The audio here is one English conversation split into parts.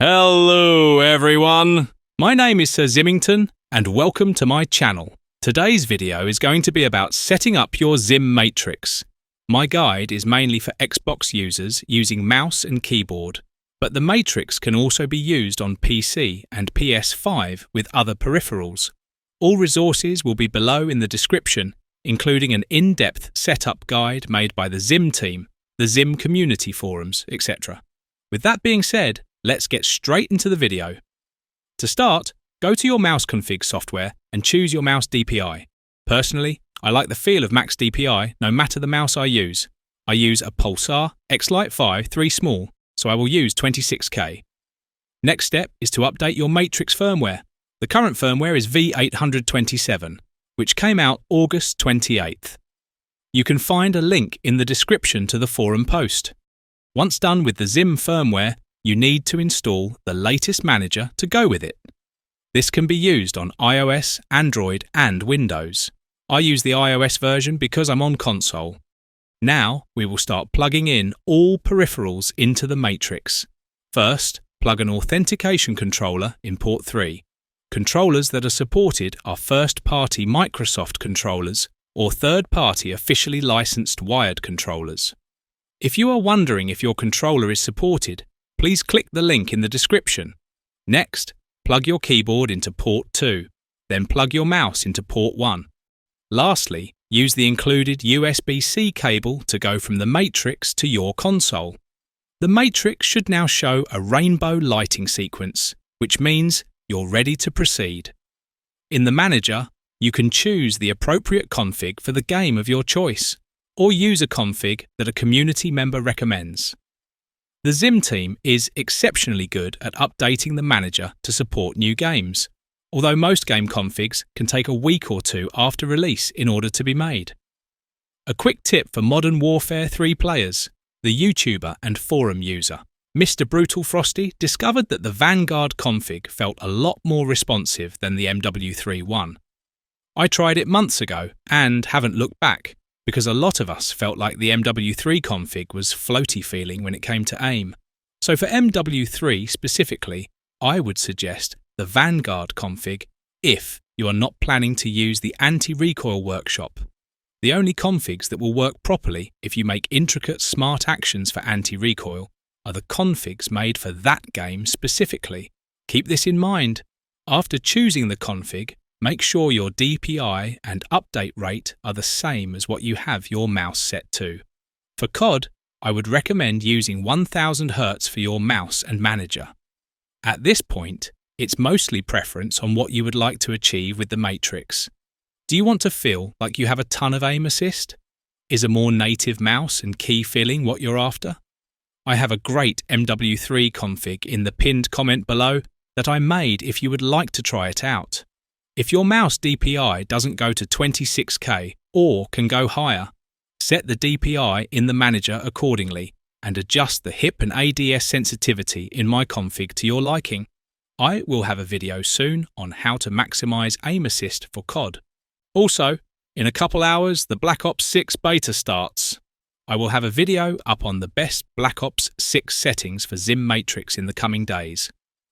Hello everyone, my name is Sir Ximmington and welcome to my channel. Today's video is going to be about setting up your Zim matrix. My guide is mainly for Xbox users using mouse and keyboard, but the matrix can also be used on PC and PS5 with other peripherals. All resources will be below in the description, including an in-depth setup guide made by the Zim team, the Zim community forums, etc. With that being said, let's get straight into the video. To start, go to your mouse config software and choose your mouse DPI. Personally, I like the feel of max DPI no matter the mouse I use. I use a Pulsar X-Lite 5 3 small, so I will use 26K. Next step is to update your matrix firmware. The current firmware is V827, which came out August 28th. You can find a link in the description to the forum post. Once done with the Zim firmware, you need to install the latest manager to go with it. This can be used on iOS, Android and Windows. I use the iOS version because I'm on console. Now we will start plugging in all peripherals into the matrix. First, plug an authentication controller in port 3. Controllers that are supported are first-party Microsoft controllers or third-party officially licensed wired controllers. If you are wondering if your controller is supported, please click the link in the description. Next, plug your keyboard into port 2, then plug your mouse into port 1. Lastly, use the included USB-C cable to go from the matrix to your console. The matrix should now show a rainbow lighting sequence, which means you're ready to proceed. In the manager, you can choose the appropriate config for the game of your choice, or use a config that a community member recommends. The Zim team is exceptionally good at updating the manager to support new games, although most game configs can take a week or two after release in order to be made. A quick tip for Modern Warfare 3 players: the YouTuber and forum user, Mr. Brutal Frosty, discovered that the Vanguard config felt a lot more responsive than the MW3 one. I tried it months ago and haven't looked back, because a lot of us felt like the MW3 config was floaty feeling when it came to aim. So for MW3 specifically, I would suggest the Vanguard config if you are not planning to use the anti-recoil workshop. The only configs that will work properly if you make intricate smart actions for anti-recoil are the configs made for that game specifically. Keep this in mind. After choosing the config, make sure your DPI and update rate are the same as what you have your mouse set to. For COD, I would recommend using 1000 Hz for your mouse and manager. At this point, it's mostly preference on what you would like to achieve with the matrix. Do you want to feel like you have a ton of aim assist? Is a more native mouse and key feeling what you're after? I have a great MW3 config in the pinned comment below that I made if you would like to try it out. If your mouse DPI doesn't go to 26K or can go higher, set the DPI in the manager accordingly and adjust the hip and ADS sensitivity in my config to your liking. I will have a video soon on how to maximize aim assist for COD. Also, in a couple hours, the Black Ops 6 beta starts. I will have a video up on the best Black Ops 6 settings for Zim Matrix in the coming days.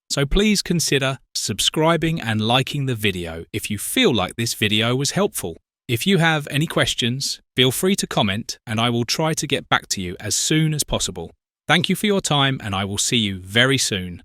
So please consider subscribing and liking the video if you feel like this video was helpful. If you have any questions, feel free to comment and I will try to get back to you as soon as possible. Thank you for your time and I will see you very soon.